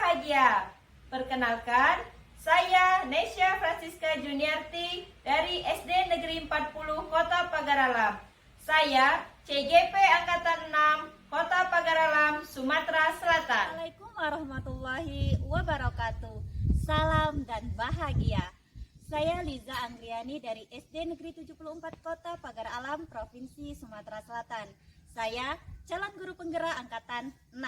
bahagia. Perkenalkan, saya Nesya Francisca Juniarti dari SD Negeri 40 Kota Pagaralam. Saya CGP Angkatan 6 Kota Pagaralam, Sumatera Selatan. Assalamualaikum warahmatullahi wabarakatuh. Salam dan bahagia. Saya Liza Anggriani dari SD Negeri 74 Kota Pagar Alam, Provinsi Sumatera Selatan. Saya calon guru penggerak Angkatan 6.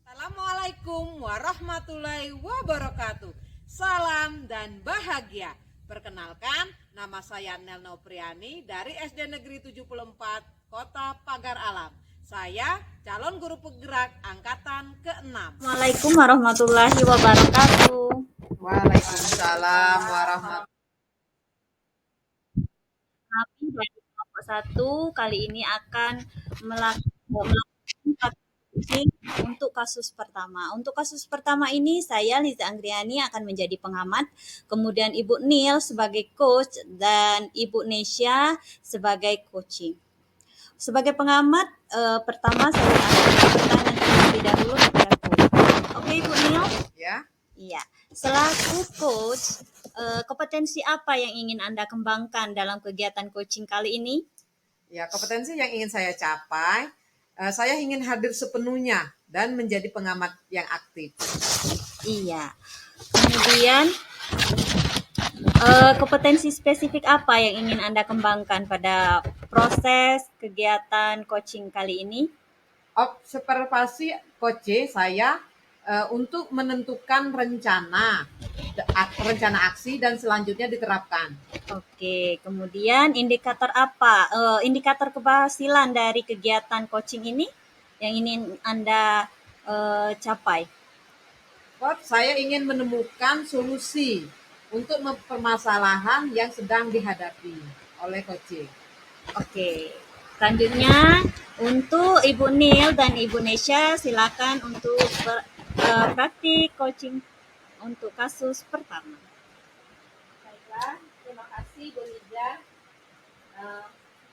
Assalamualaikum warahmatullahi wabarakatuh. Salam dan bahagia. Perkenalkan, nama saya Nel Nopriani dari SD Negeri 74 Kota Pagar Alam. Saya calon guru penggerak Angkatan ke-6. Assalamualaikum warahmatullahi wabarakatuh. Waalaikumsalam warahmatullahi Kami dari kelompok 1 kali ini akan melakukan coaching untuk kasus pertama. Untuk kasus pertama ini saya Liza Anggriani akan menjadi pengamat, kemudian Ibu Nil sebagai coach dan Ibu Nesya sebagai coaching. Sebagai pengamat, pertama saya akan bertanya terlebih dahulu kepada coach. Oke, Ibu Nil? ya. Iya. Selaku coach, kompetensi apa yang ingin Anda kembangkan dalam kegiatan coaching kali ini? Ya, kompetensi yang ingin saya capai, saya ingin hadir sepenuhnya dan menjadi pengamat yang aktif. Iya. Kemudian, kompetensi spesifik apa yang ingin Anda kembangkan pada proses kegiatan coaching kali ini? Observasi coach saya untuk menentukan rencana aksi dan selanjutnya diterapkan. Oke, kemudian indikator apa? Indikator keberhasilan dari kegiatan coaching ini yang ingin Anda capai? Coach, saya ingin menemukan solusi untuk permasalahan yang sedang dihadapi oleh coach. Oke, selanjutnya untuk Ibu Nil dan Ibu Nesya silakan untuk praktik coaching untuk kasus pertama. Baiklah, terima kasih Bu Liza.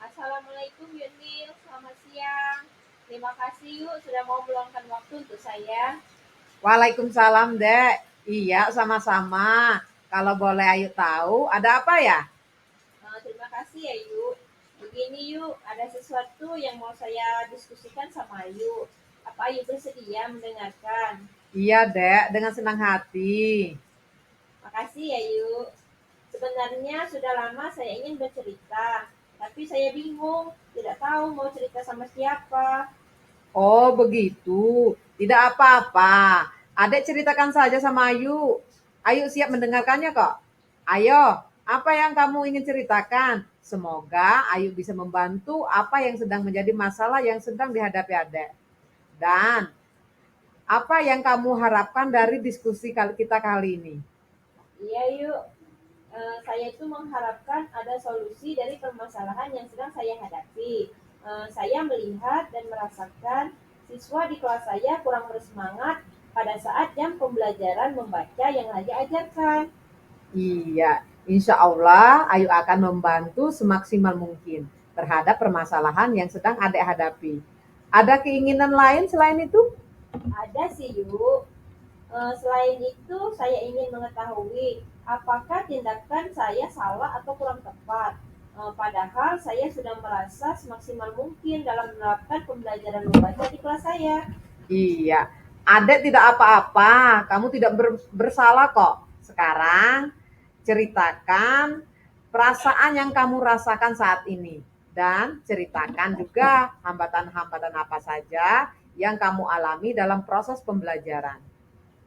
Assalamualaikum Yunil, selamat siang. Terima kasih yuk sudah mau meluangkan waktu untuk saya. Waalaikumsalam, Dek. Iya, sama-sama. Kalau boleh Ayu tahu, ada apa ya? Terima kasih ya Yu. Begini Yu, ada sesuatu yang mau saya diskusikan sama Yu. Apa Yu bersedia mendengarkan? Iya, Dek, dengan senang hati. Makasih ya Yu. Sebenarnya sudah lama saya ingin bercerita, tapi saya bingung, tidak tahu mau cerita sama siapa. Oh, begitu. Tidak apa-apa. Adek ceritakan saja sama Ayu. Ayu siap mendengarkannya kok. Ayo, apa yang kamu ingin ceritakan? Semoga Ayu bisa membantu apa yang sedang menjadi masalah yang sedang dihadapi adek. Dan apa yang kamu harapkan dari diskusi kita kali ini? Iya Yu, saya itu mengharapkan ada solusi dari permasalahan yang sedang saya hadapi. Saya melihat dan merasakan siswa di kelas saya kurang bersemangat pada saat jam pembelajaran membaca yang lagi ajarkan. Iya, insya Allah Ayu akan membantu semaksimal mungkin terhadap permasalahan yang sedang adek hadapi. Ada keinginan lain selain itu? Ada sih Yu. Selain itu, saya ingin mengetahui apakah tindakan saya salah atau kurang tepat. Padahal saya sudah merasa semaksimal mungkin dalam menerapkan pembelajaran membaca di kelas saya. Iya, adek tidak apa-apa, kamu tidak bersalah kok. Sekarang ceritakan perasaan yang kamu rasakan saat ini dan ceritakan juga hambatan-hambatan apa saja yang kamu alami dalam proses pembelajaran.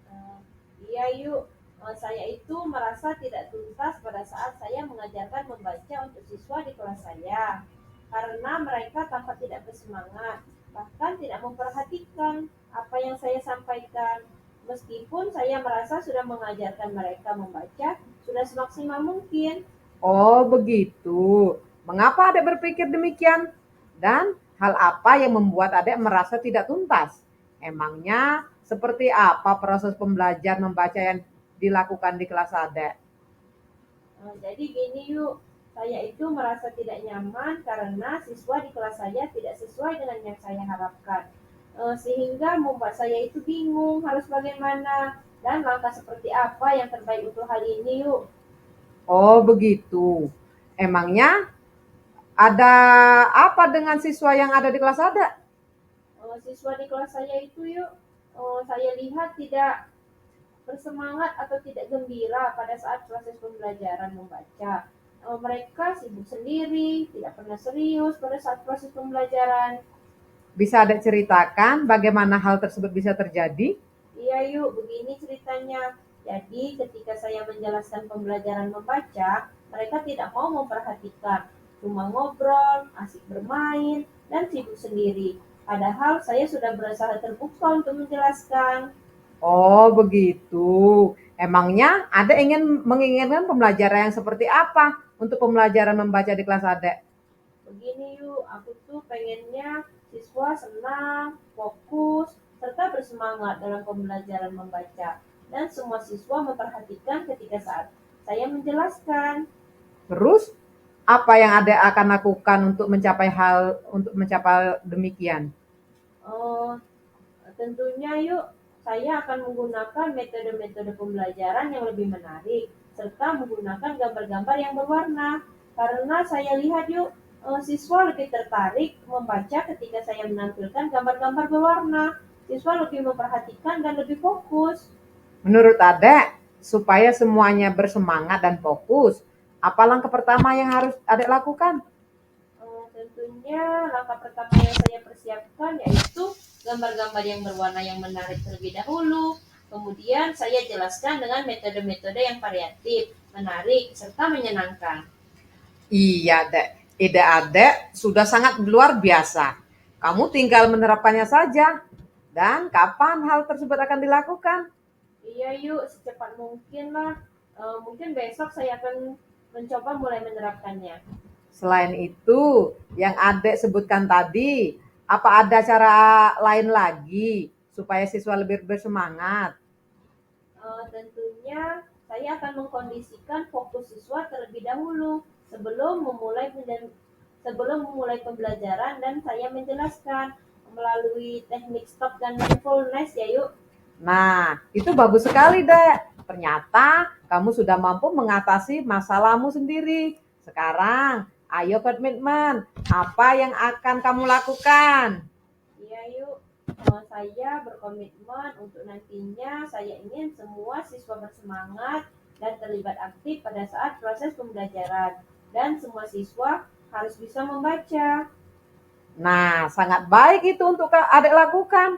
Eh, iya yuk, saya itu merasa tidak tuntas pada saat saya mengajarkan membaca untuk siswa di kelas saya. Karena mereka tampak tidak bersemangat, bahkan tidak memperhatikan apa yang saya sampaikan. Meskipun saya merasa sudah mengajarkan mereka membaca, sudah semaksimal mungkin. Oh, begitu. Mengapa adek berpikir demikian? Dan hal apa yang membuat adek merasa tidak tuntas? Emangnya seperti apa proses pembelajaran membaca yang dilakukan di kelas adek? Jadi gini yuk, saya itu merasa tidak nyaman karena siswa di kelas saya tidak sesuai dengan yang saya harapkan. sehingga membuat saya itu bingung harus bagaimana dan langkah seperti apa yang terbaik untuk hal ini yuk. Oh, begitu. Emangnya ada apa dengan siswa yang ada di kelas Ade? Siswa di kelas saya itu yuk, saya lihat tidak bersemangat atau tidak gembira pada saat proses pembelajaran membaca. Mereka sibuk sendiri, tidak pernah serius pada saat proses pembelajaran. Bisa Ade ceritakan bagaimana hal tersebut bisa terjadi? Iya yuk, begini ceritanya. Jadi ketika saya menjelaskan pembelajaran membaca, mereka tidak mau memperhatikan. Cuma ngobrol, asik bermain, dan sibuk sendiri. Padahal saya sudah berusaha terbuka untuk menjelaskan. Oh, begitu. Emangnya Ade menginginkan pembelajaran yang seperti apa untuk pembelajaran membaca di kelas Ade? Begini yuk, aku tuh pengennya siswa senang, fokus, serta bersemangat dalam pembelajaran membaca. Dan semua siswa memperhatikan ketika saat saya menjelaskan. Terus apa yang Ade akan lakukan untuk mencapai demikian? Eh, Tentunya yuk, saya akan menggunakan metode-metode pembelajaran yang lebih menarik, serta menggunakan gambar-gambar yang berwarna. Karena saya lihat yuk, siswa lebih tertarik membaca ketika saya menampilkan gambar-gambar berwarna. Siswa lebih memperhatikan dan lebih fokus. Menurut Ade, supaya semuanya bersemangat dan fokus, apa langkah pertama yang harus Ade lakukan? Tentunya langkah pertama yang saya persiapkan yaitu gambar-gambar yang berwarna yang menarik terlebih dahulu. Kemudian saya jelaskan dengan metode-metode yang variatif, menarik, serta menyenangkan. Iya, Dek. Ide Ade sudah sangat luar biasa. Kamu tinggal menerapkannya saja. Dan kapan hal tersebut akan dilakukan? Iya yuk, secepat mungkin lah. Mungkin besok saya akan mencoba mulai menerapkannya. Selain itu, yang Adek sebutkan tadi, apa ada cara lain lagi supaya siswa lebih bersemangat? Tentunya saya akan mengkondisikan fokus siswa terlebih dahulu sebelum memulai pembelajaran dan saya menjelaskan melalui teknik stop dan mindfulness ya yuk. Nah, itu bagus sekali, Dek. Ternyata kamu sudah mampu mengatasi masalahmu sendiri. Sekarang, ayo komitmen. Apa yang akan kamu lakukan? Iya yuk, saya berkomitmen untuk nantinya saya ingin semua siswa bersemangat dan terlibat aktif pada saat proses pembelajaran. Dan semua siswa harus bisa membaca. Nah, sangat baik itu untuk Adek lakukan.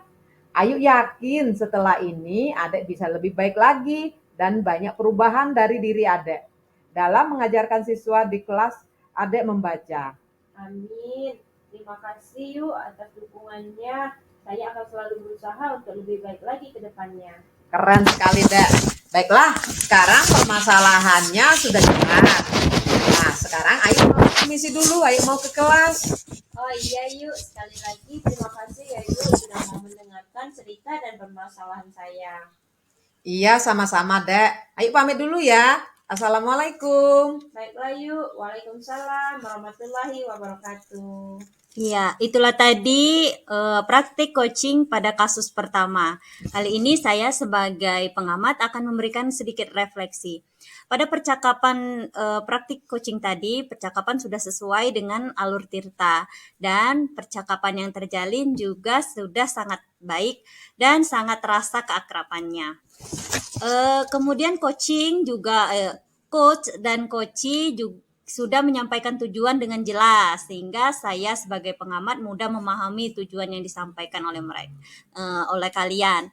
Ayu yakin setelah ini Adek bisa lebih baik lagi dan banyak perubahan dari diri Adek dalam mengajarkan siswa di kelas Adek membaca. Amin. Terima kasih yuk atas dukungannya. Saya akan selalu berusaha untuk lebih baik lagi ke depannya. Keren sekali, Dek. Baiklah, sekarang permasalahannya sudah jelas. Nah, sekarang Ayu mau permisi dulu, Ayu mau ke kelas. Oh iya yuk, sekali lagi terima kasih ya yuk sudah mau mendengarkan cerita dan permasalahan saya. Iya, sama-sama, Dek. Ayu pamit dulu ya. Assalamualaikum. Baiklah yuk, waalaikumsalam warahmatullahi wabarakatuh. Iya, itulah tadi praktik coaching pada kasus pertama. Kali ini saya sebagai pengamat akan memberikan sedikit refleksi. Pada percakapan praktik coaching tadi, percakapan sudah sesuai dengan alur Tirta dan percakapan yang terjalin juga sudah sangat baik dan sangat terasa keakrabannya. Kemudian coaching juga coach dan coachee juga sudah menyampaikan tujuan dengan jelas sehingga saya sebagai pengamat mudah memahami tujuan yang disampaikan oleh mereka oleh kalian.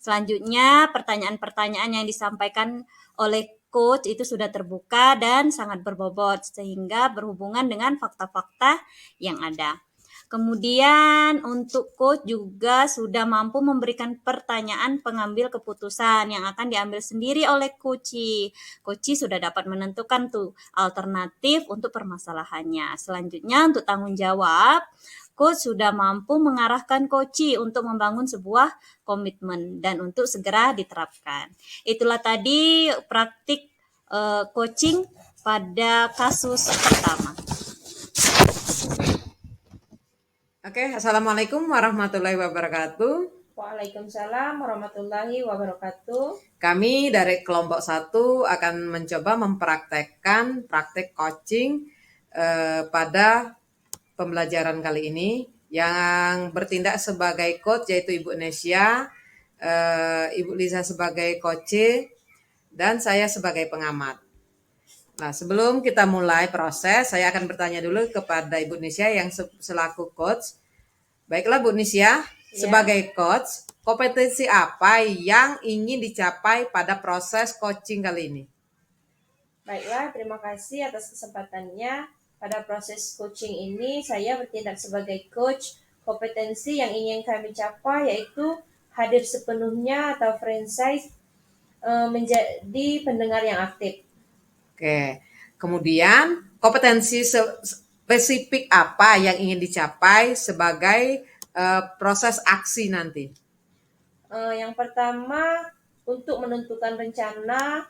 Selanjutnya pertanyaan-pertanyaan yang disampaikan oleh coach itu sudah terbuka dan sangat berbobot sehingga berhubungan dengan fakta-fakta yang ada. Kemudian untuk coach juga sudah mampu memberikan pertanyaan pengambil keputusan yang akan diambil sendiri oleh coachee. Coachee sudah dapat menentukan tuh alternatif untuk permasalahannya. Selanjutnya untuk tanggung jawab, coach sudah mampu mengarahkan coachee untuk membangun sebuah komitmen dan untuk segera diterapkan. Itulah tadi praktik coaching pada kasus pertama. Oke, Assalamualaikum warahmatullahi wabarakatuh. Waalaikumsalam warahmatullahi wabarakatuh. Kami dari kelompok 1 akan mencoba mempraktekkan praktek coaching pada pembelajaran kali ini. Yang bertindak sebagai coach yaitu Ibu Nesya, Ibu Liza sebagai coach, dan saya sebagai pengamat. Nah, sebelum kita mulai proses, saya akan bertanya dulu kepada Ibu Nesya yang selaku coach. Baiklah Bu Nisya, sebagai coach, kompetensi apa yang ingin dicapai pada proses coaching kali ini? Baiklah, terima kasih atas kesempatannya. Pada proses coaching ini, saya bertindak sebagai coach. Kompetensi yang ingin kami capai yaitu hadir sepenuhnya atau franchise menjadi pendengar yang aktif. Oke, kemudian kompetensi spesifik apa yang ingin dicapai sebagai proses aksi nanti? Yang pertama, untuk menentukan rencana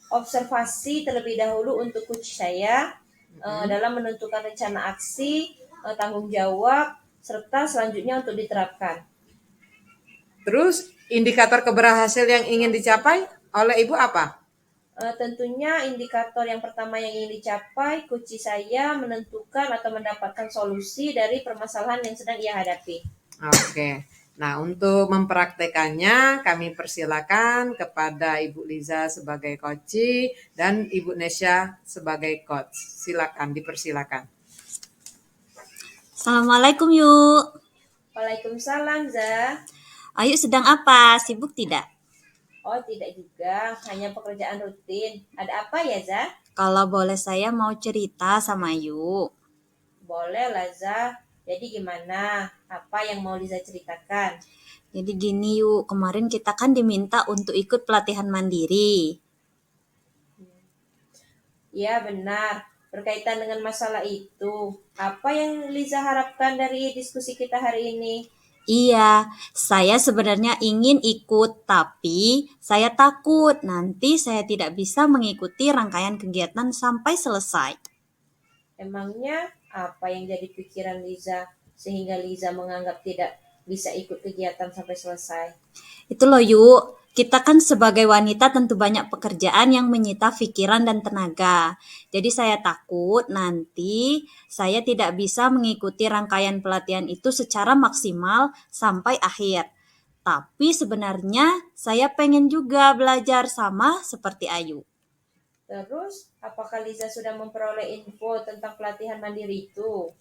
observasi terlebih dahulu untuk coach saya dalam menentukan rencana aksi, tanggung jawab, serta selanjutnya untuk diterapkan. Terus indikator keberhasilan yang ingin dicapai oleh Ibu apa? Tentunya indikator yang pertama yang ingin dicapai, coach saya menentukan atau mendapatkan solusi dari permasalahan yang sedang ia hadapi. Oke. Nah, untuk mempraktekannya kami persilakan kepada Ibu Liza sebagai coach dan Ibu Nesya sebagai coach. Silakan, dipersilakan. Assalamualaikum Yuk. Waalaikumsalam, Zah. Ayu sedang apa? Sibuk tidak? Oh, tidak juga, hanya pekerjaan rutin. Ada apa ya, Zah? Kalau boleh saya mau cerita sama Ayu. Boleh lah, Zah. Jadi gimana? Apa yang mau Liza ceritakan? Jadi gini Yuk, kemarin kita kan diminta untuk ikut pelatihan mandiri. Ya, benar. Berkaitan dengan masalah itu, apa yang Liza harapkan dari diskusi kita hari ini? Iya, saya sebenarnya ingin ikut, tapi saya takut nanti saya tidak bisa mengikuti rangkaian kegiatan sampai selesai. Emangnya apa yang jadi pikiran Liza sehingga Liza menganggap tidak bisa ikut kegiatan sampai selesai? Itu loh Yuk, kita kan sebagai wanita tentu banyak pekerjaan yang menyita pikiran dan tenaga. Jadi saya takut nanti saya tidak bisa mengikuti rangkaian pelatihan itu secara maksimal sampai akhir. Tapi sebenarnya saya pengen juga belajar sama seperti Ayu. Terus, apakah Liza sudah memperoleh info tentang pelatihan mandiri itu?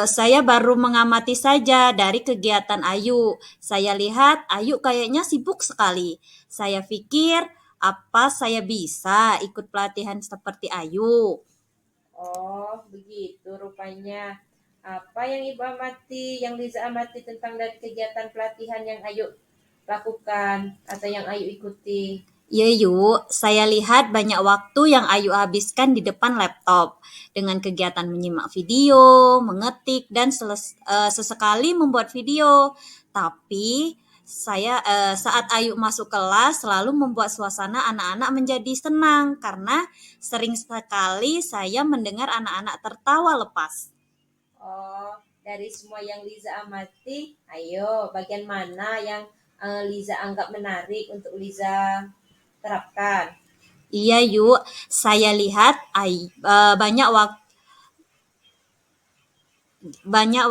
Saya baru mengamati saja dari kegiatan Ayu. Saya lihat Ayu kayaknya sibuk sekali. Saya pikir apa saya bisa ikut pelatihan seperti Ayu. Oh, begitu rupanya. Apa yang Ibu amati, yang Liza amati tentang dari kegiatan pelatihan yang Ayu lakukan atau yang Ayu ikuti? Ya Yuk, saya lihat banyak waktu yang Ayu habiskan di depan laptop dengan kegiatan menyimak video, mengetik, dan sesekali membuat video. Tapi saat Ayu masuk kelas selalu membuat suasana anak-anak menjadi senang karena sering sekali saya mendengar anak-anak tertawa lepas. Oh, dari semua yang Liza amati, ayo bagian mana yang Liza anggap menarik untuk Liza terapkan? Iya Yuk, saya lihat banyak waktu banyak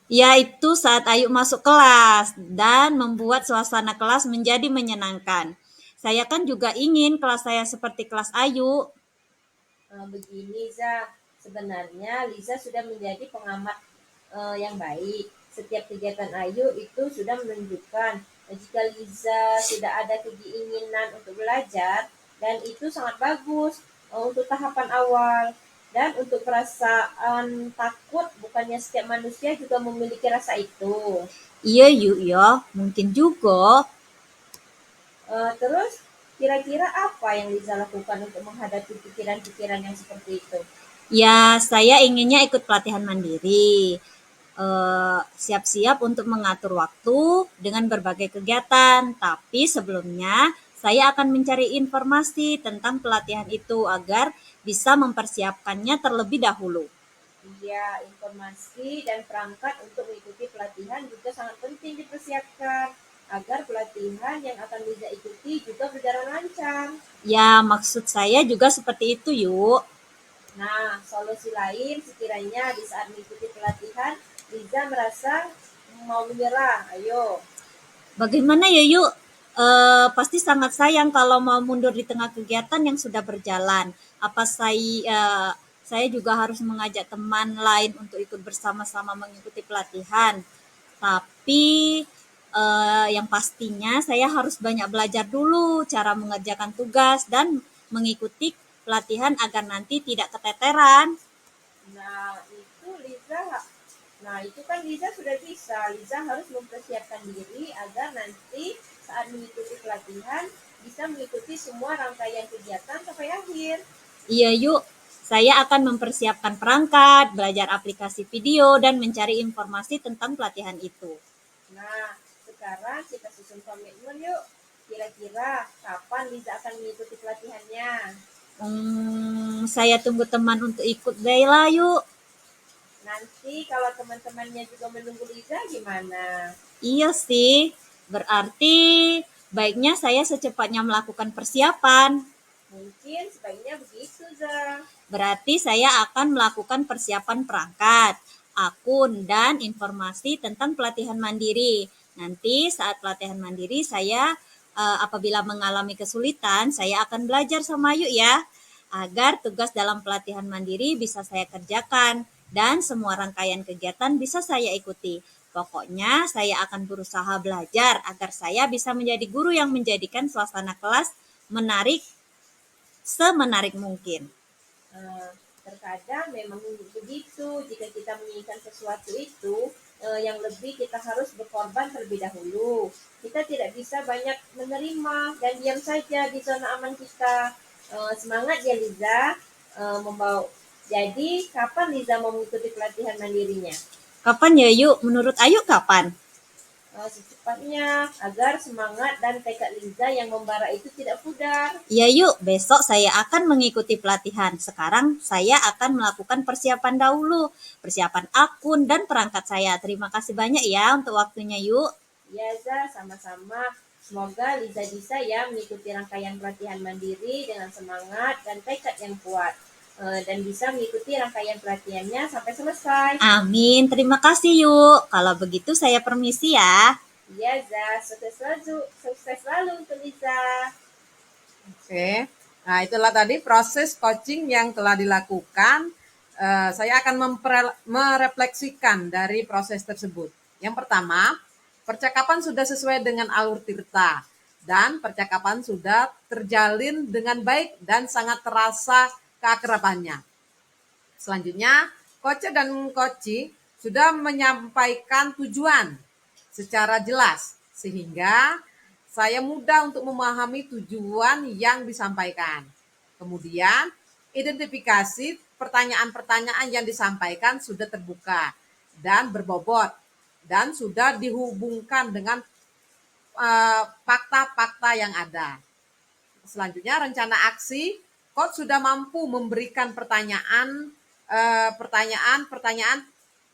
yaitu saat Ayu masuk kelas dan membuat suasana kelas menjadi menyenangkan. Saya kan juga ingin kelas saya seperti kelas Ayu. Begini, Liza, sebenarnya Liza sudah menjadi pengamat yang baik. Setiap kegiatan Ayu itu sudah menunjukkan jika Liza sudah ada keinginan untuk belajar, dan itu sangat bagus untuk tahapan awal. Dan untuk perasaan takut, bukannya setiap manusia juga memiliki rasa itu. Iya Yuk ya, mungkin juga. Terus, kira-kira apa yang Liza lakukan untuk menghadapi pikiran-pikiran yang seperti itu? Ya, saya inginnya ikut pelatihan mandiri. Siap-siap untuk mengatur waktu dengan berbagai kegiatan. Tapi sebelumnya saya akan mencari informasi tentang pelatihan itu agar bisa mempersiapkannya terlebih dahulu. Iya, informasi dan perangkat untuk mengikuti pelatihan juga sangat penting dipersiapkan agar pelatihan yang akan Liza ikuti juga berjalan lancar. Ya, maksud saya juga seperti itu, yuk. Nah, solusi lain sekiranya di saat mengikuti pelatihan, Liza merasa mau menyerah. Ayo. Bagaimana ya, yuk? Pasti sangat sayang kalau mau mundur di tengah kegiatan yang sudah berjalan. Apa saya juga harus mengajak teman lain untuk ikut bersama-sama mengikuti pelatihan. Tapi yang pastinya saya harus banyak belajar dulu cara mengerjakan tugas dan mengikuti pelatihan agar nanti tidak keteteran. Nah, itu Liza. Nah, itu kan Liza sudah bisa. Liza harus mempersiapkan diri agar nanti saat mengikuti pelatihan bisa mengikuti semua rangkaian kegiatan sampai akhir. Iya, yuk. Saya akan mempersiapkan perangkat, belajar aplikasi video, dan mencari informasi tentang pelatihan itu. Nah, sekarang kita susun komitmen yuk. Kira-kira kapan Liza akan mengikuti pelatihannya? Saya tunggu teman untuk ikut Bella, yuk. Nanti kalau teman-temannya juga menunggu Liza gimana? Iya sih, berarti baiknya saya secepatnya melakukan persiapan. Mungkin sebaiknya begitu, Za. Berarti saya akan melakukan persiapan perangkat, akun, dan informasi tentang pelatihan mandiri. Nanti saat pelatihan mandiri saya apabila mengalami kesulitan, saya akan belajar sama Ayu ya, agar tugas dalam pelatihan mandiri bisa saya kerjakan dan semua rangkaian kegiatan bisa saya ikuti. Pokoknya saya akan berusaha belajar agar saya bisa menjadi guru yang menjadikan suasana kelas menarik semenarik mungkin. Terkadang memang begitu, jika kita menginginkan sesuatu itu yang lebih kita harus berkorban terlebih dahulu. Kita tidak bisa banyak menerima dan diam saja di zona aman kita. Semangat ya Liza, membawa. Jadi kapan Liza mau mengikuti pelatihan mandirinya? Kapan ya yuk? Menurut Ayu kapan? Secepatnya agar semangat dan tekad Liza yang membara itu tidak pudar. Ya yuk, besok saya akan mengikuti pelatihan. Sekarang saya akan melakukan persiapan dahulu. Persiapan akun dan perangkat saya. Terima kasih banyak ya untuk waktunya yuk. Ya Za, sama-sama. Semoga Liza bisa ya mengikuti rangkaian pelatihan mandiri dengan semangat dan tekad yang kuat. Dan bisa mengikuti rangkaian pelatihannya sampai selesai. Amin, terima kasih yuk. Kalau begitu saya permisi ya. Ya Za, sukses selalu untuk Liza. Oke. Nah, itulah tadi proses coaching yang telah dilakukan. Saya akan merefleksikan dari proses tersebut. Yang pertama, percakapan sudah sesuai dengan alur Tirta dan percakapan sudah terjalin dengan baik dan sangat terasa keakrabannya. Selanjutnya, coach dan coaching sudah menyampaikan tujuan secara jelas sehingga saya mudah untuk memahami tujuan yang disampaikan. Kemudian, identifikasi pertanyaan-pertanyaan yang disampaikan sudah terbuka dan berbobot dan sudah dihubungkan dengan fakta-fakta yang ada. Selanjutnya, rencana aksi, coach sudah mampu memberikan pertanyaan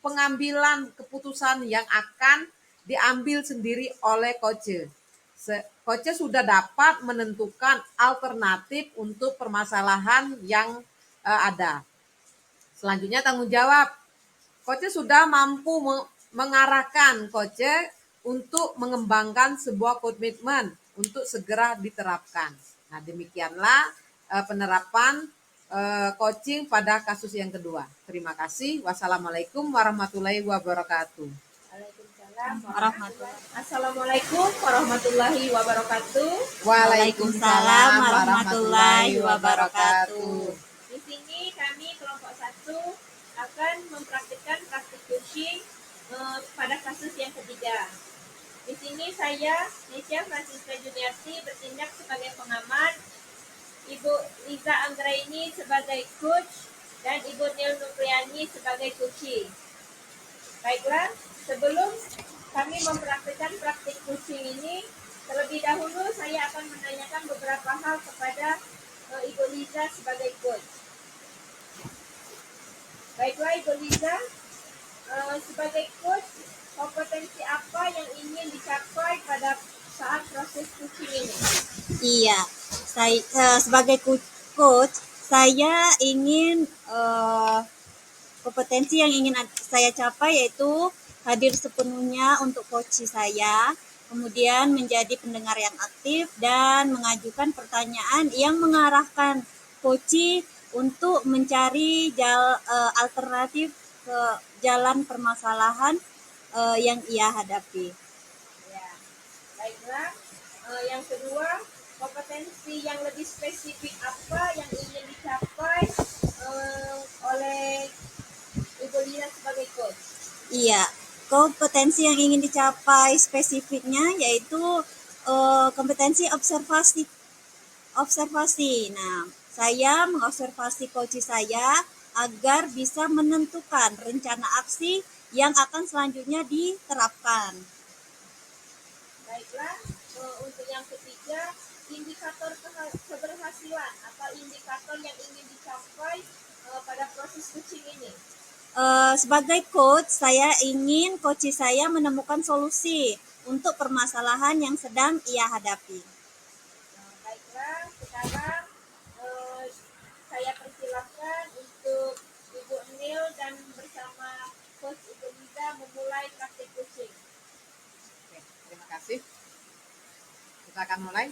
pengambilan keputusan yang akan diambil sendiri oleh coach. Coach sudah dapat menentukan alternatif untuk permasalahan yang ada. Selanjutnya tanggung jawab. Coach sudah mampu mengarahkan coach untuk mengembangkan sebuah komitmen untuk segera diterapkan. Nah, demikianlah penerapan coaching pada kasus yang kedua. Terima kasih. Wassalamualaikum warahmatullahi wabarakatuh. Assalamualaikum warahmatullahi wabarakatuh. Waalaikumsalam warahmatullahi wabarakatuh. Di sini kami kelompok 1 akan mempraktikkan praktik coaching pada kasus yang ketiga. Di sini saya, Nesya Francisca Juniarti, bertindak sebagai pengamat, Ibu Liza Anggraini sebagai coach, dan Ibu Nil Nupriani sebagai coaching. Baiklah, sebelum kami mempraktikkan praktik coaching ini, Terlebih dahulu saya akan menanyakan beberapa hal kepada Ibu Liza sebagai coach. Baiklah Ibu Liza, sebagai coach, kompetensi apa yang ingin dicapai pada saat proses coaching ini? Iya, saya sebagai coach, saya ingin kompetensi yang ingin saya capai yaitu hadir sepenuhnya untuk coach saya, kemudian menjadi pendengar yang aktif dan mengajukan pertanyaan yang mengarahkan coach untuk mencari alternatif ke jalan permasalahan yang ia hadapi. Ya, baiklah. Yang kedua, kompetensi yang lebih spesifik apa yang ingin dicapai oleh Ibu Liza sebagai coach? Iya, kompetensi yang ingin dicapai spesifiknya yaitu kompetensi observasi. Nah, saya mengobservasi coach saya agar bisa menentukan rencana aksi yang akan selanjutnya diterapkan. Baiklah, untuk yang ketiga, indikator keberhasilan atau indikator yang ingin dicapai pada proses coaching ini. Sebagai coach, saya ingin coach saya menemukan solusi untuk permasalahan yang sedang ia hadapi. Baiklah, sekarang saya persilahkan untuk Ibu Nil dan bersama Coach Ibu Liza memulai praktik coaching. Oke, terima kasih. Kita akan mulai.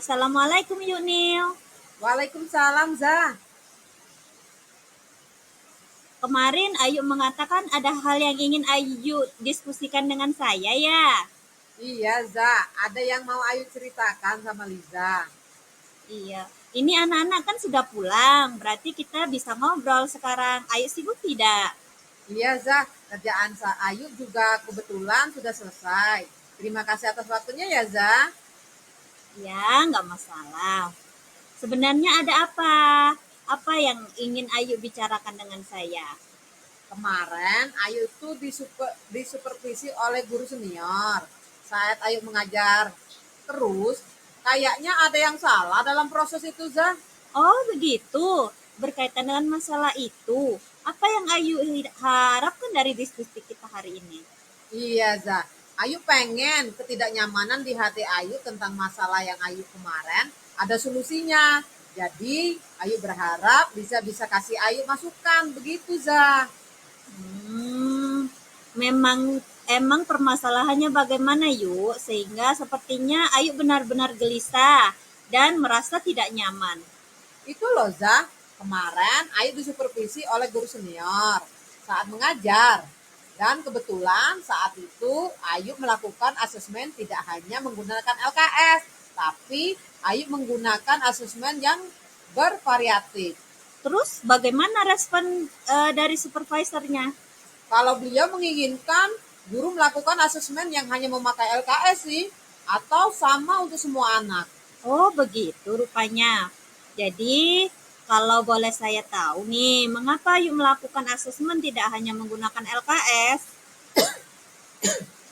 Assalamualaikum Yunil. Waalaikumsalam, Za. Kemarin Ayu mengatakan ada hal yang ingin Ayu diskusikan dengan saya ya. Iya, Za. Ada yang mau Ayu ceritakan sama Liza. Iya. Ini anak-anak kan sudah pulang, berarti kita bisa ngobrol sekarang. Ayu sibuk tidak? Iya, Za. Kerjaan Ayu juga kebetulan sudah selesai. Terima kasih atas waktunya ya, Za. Ya, nggak masalah. Sebenarnya ada apa? Apa yang ingin Ayu bicarakan dengan saya? Kemarin Ayu itu disupervisi oleh guru senior. Saat Ayu mengajar terus, kayaknya ada yang salah dalam proses itu, Za. Oh, begitu. Berkaitan dengan masalah itu, apa yang Ayu harapkan dari diskusi kita hari ini? Iya, Za. Ayu pengen ketidaknyamanan di hati Ayu tentang masalah yang Ayu kemarin ada solusinya. Jadi, Ayu berharap bisa kasih Ayu masukan. Begitu, Za. Emang permasalahannya bagaimana yuk, sehingga sepertinya Ayu benar-benar gelisah dan merasa tidak nyaman. Itu loh, Za. Kemarin Ayu disupervisi oleh guru senior saat mengajar. Dan kebetulan saat itu Ayu melakukan asesmen tidak hanya menggunakan LKS, tapi Ayu menggunakan asesmen yang bervariatif. Terus bagaimana respon dari supervisornya? Kalau beliau menginginkan guru melakukan asesmen yang hanya memakai LKS sih, atau sama untuk semua anak. Oh, begitu rupanya. Jadi, kalau boleh saya tahu nih, mengapa Ayu melakukan asesmen tidak hanya menggunakan LKS?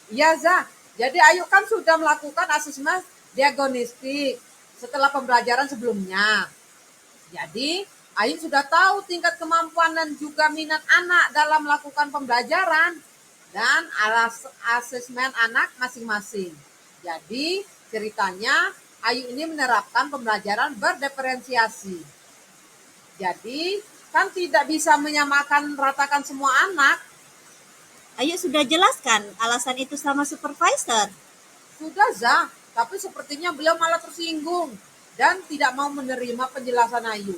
Iya, Za. Jadi Ayu kan sudah melakukan asesmen diagnostik setelah pembelajaran sebelumnya. Jadi, Ayu sudah tahu tingkat kemampuan dan juga minat anak dalam melakukan pembelajaran dan alas asesmen anak masing-masing. Jadi, ceritanya Ayu ini menerapkan pembelajaran berdiferensiasi. Jadi, kan tidak bisa menyamakan ratakan semua anak. Ayu sudah jelaskan alasan itu sama supervisor. Sudah, Za, tapi sepertinya beliau malah tersinggung dan tidak mau menerima penjelasan Ayu.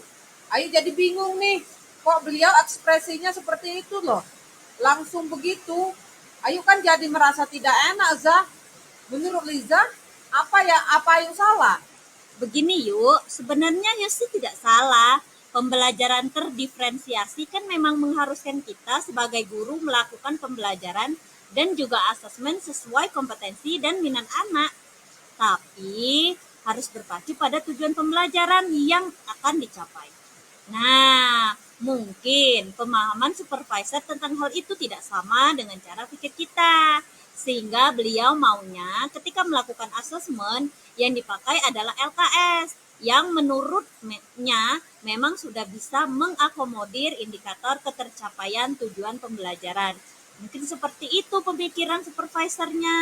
Ayu jadi bingung nih, kok beliau ekspresinya seperti itu loh. Langsung begitu. Ayu kan jadi merasa tidak enak, Za. Menurut Liza, apa Ayu salah? Begini yuk, sebenarnya Yusi tidak salah. Pembelajaran terdiferensiasi kan memang mengharuskan kita sebagai guru melakukan pembelajaran dan juga asesmen sesuai kompetensi dan minat anak. Tapi harus berpacu pada tujuan pembelajaran yang akan dicapai. Nah, mungkin pemahaman supervisor tentang hal itu tidak sama dengan cara pikir kita. Sehingga beliau maunya ketika melakukan asesmen yang dipakai adalah LKS yang menurutnya memang sudah bisa mengakomodir indikator ketercapaian tujuan pembelajaran. Mungkin seperti itu pemikiran supervisornya.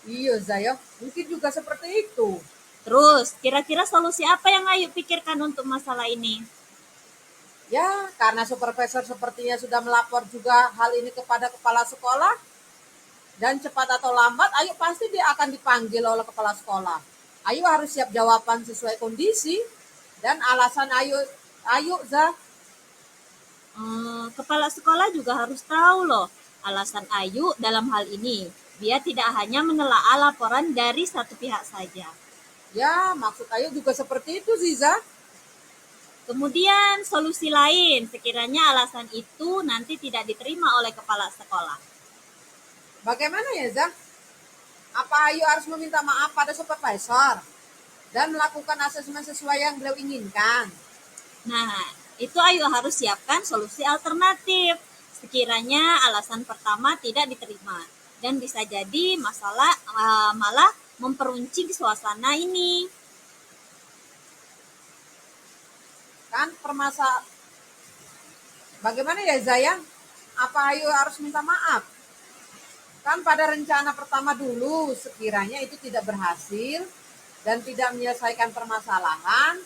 Iya Zaya, mungkin juga seperti itu. Terus, kira-kira solusi apa yang Ayu pikirkan untuk masalah ini? Ya, karena supervisor sepertinya sudah melapor juga hal ini kepada kepala sekolah, dan cepat atau lambat Ayu pasti dia akan dipanggil oleh kepala sekolah. Ayu harus siap jawaban sesuai kondisi dan alasan Ayu Za. Kepala sekolah juga harus tahu loh alasan Ayu dalam hal ini. Dia tidak hanya menelaah laporan dari satu pihak saja. Ya, maksud Ayu juga seperti itu Ziza. Kemudian solusi lain, sekiranya alasan itu nanti tidak diterima oleh kepala sekolah. Bagaimana ya Za? Apa Ayu harus meminta maaf pada supervisor dan melakukan asesmen sesuai yang beliau inginkan? Nah, itu Ayu harus siapkan solusi alternatif. Sekiranya alasan pertama tidak diterima dan bisa jadi malah memperuncing suasana ini. Kan bagaimana ya Zaya? Apa Ayu harus minta maaf? Kan pada rencana pertama dulu sekiranya itu tidak berhasil dan tidak menyelesaikan permasalahan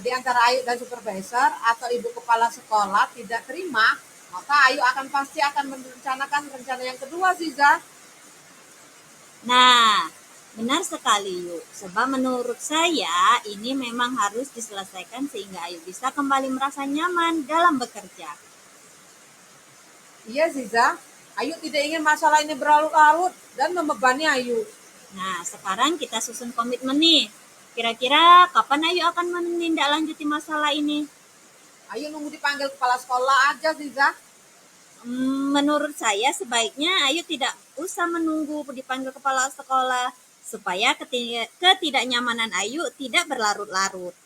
di antara Ayu dan supervisor atau ibu kepala sekolah tidak terima, maka Ayu pasti akan merencanakan rencana yang kedua Ziza. Nah, benar sekali Yuk. Sebab menurut saya ini memang harus diselesaikan sehingga Ayu bisa kembali merasa nyaman dalam bekerja. Iya Ziza, Ayu tidak ingin masalah ini berlarut-larut dan membebani Ayu. Nah, sekarang kita susun komitmen nih. Kira-kira kapan Ayu akan menindaklanjuti masalah ini? Ayu nunggu dipanggil kepala sekolah aja Ziza. Menurut saya sebaiknya Ayu tidak usah menunggu dipanggil kepala sekolah supaya ketidaknyamanan Ayu tidak berlarut-larut.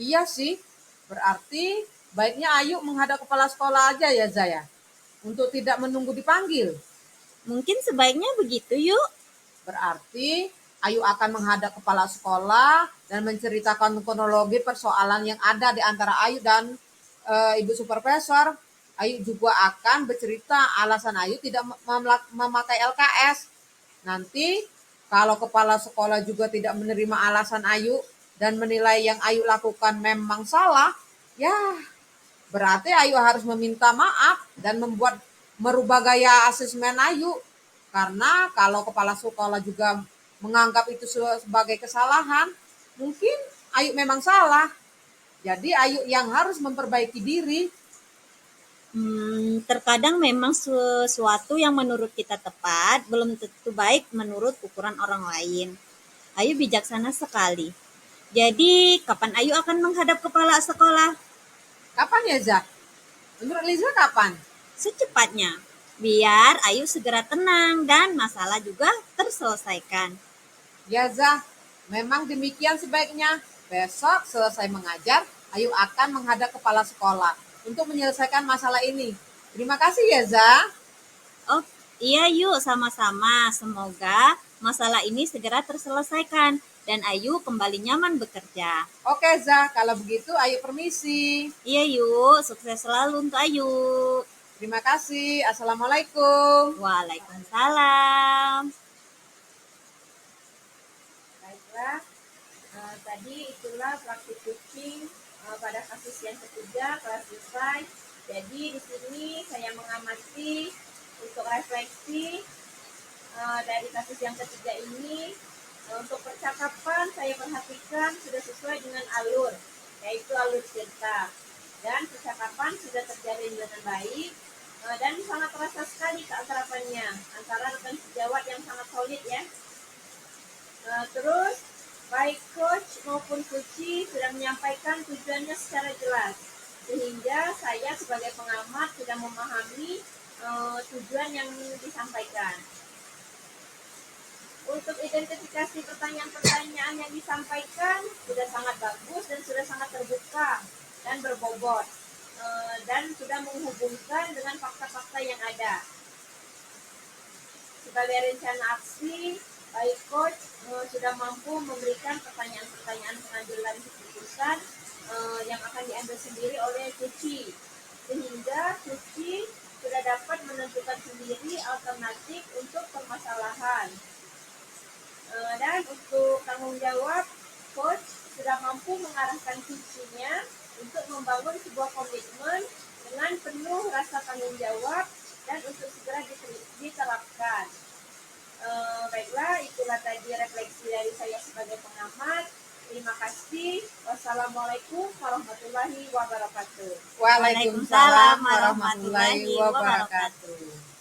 Iya sih, berarti baiknya Ayu menghadap kepala sekolah aja ya Zaya, untuk tidak menunggu dipanggil. Mungkin sebaiknya begitu Yuk. Berarti Ayu akan menghadap kepala sekolah dan menceritakan kronologi persoalan yang ada di antara Ayu dan ibu supervisor. Ayu juga akan bercerita alasan Ayu tidak memakai LKS. Nanti kalau kepala sekolah juga tidak menerima alasan Ayu dan menilai yang Ayu lakukan memang salah, ya berarti Ayu harus meminta maaf dan merubah gaya asesmen Ayu. Karena kalau kepala sekolah juga menganggap itu sebagai kesalahan, mungkin Ayu memang salah. Jadi Ayu yang harus memperbaiki diri. Terkadang memang sesuatu yang menurut kita tepat belum tentu baik menurut ukuran orang lain. Ayu bijaksana sekali. Jadi, kapan Ayu akan menghadap kepala sekolah? Kapan ya Zak? Menurut Liza kapan? Secepatnya, biar Ayu segera tenang dan masalah juga terselesaikan. Ya Zak, memang demikian sebaiknya. Besok selesai mengajar, Ayu akan menghadap kepala sekolah untuk menyelesaikan masalah ini. Terima kasih ya Zak. Oh, iya yuk, sama-sama. Semoga masalah ini segera terselesaikan dan Ayu kembali nyaman bekerja. Oke Zak, kalau begitu Ayu permisi. Iya yuk, sukses selalu untuk Ayu. Terima kasih. Assalamualaikum. Waalaikumsalam. Baiklah, tadi itulah praktik coaching pada kasus yang ketiga kelas selesai. Jadi di sini saya mengamati untuk refleksi dari kasus yang ketiga ini. Untuk percakapan saya perhatikan sudah sesuai dengan alur, yaitu alur cerita, dan percakapan sudah terjalin dengan baik dan sangat terasa sekali keakrabannya antara rekan sejawat yang sangat solid ya. Terus baik coach maupun coachee sudah menyampaikan tujuannya secara jelas, sehingga saya sebagai pengamat sudah memahami tujuan yang disampaikan. Untuk identifikasi pertanyaan-pertanyaan yang disampaikan sudah sangat bagus dan sudah sangat terbuka dan berbobot dan sudah menghubungkan dengan fakta-fakta yang ada. Sebagai rencana aksi, baik coach sudah mampu memberikan pertanyaan-pertanyaan pengambilan keputusan yang akan diambil sendiri oleh Cuci, sehingga Cuci sudah dapat menentukan sendiri alternatif untuk permasalahan. Dan untuk tanggung jawab, coach sudah mampu mengarahkan Cucinya untuk membangun sebuah komitmen dengan penuh rasa tanggung jawab dan untuk segera diterapkan. Baiklah, itulah tadi refleksi dari saya sebagai pengamat. Terima kasih. Wassalamualaikum warahmatullahi wabarakatuh. Waalaikumsalam warahmatullahi wabarakatuh.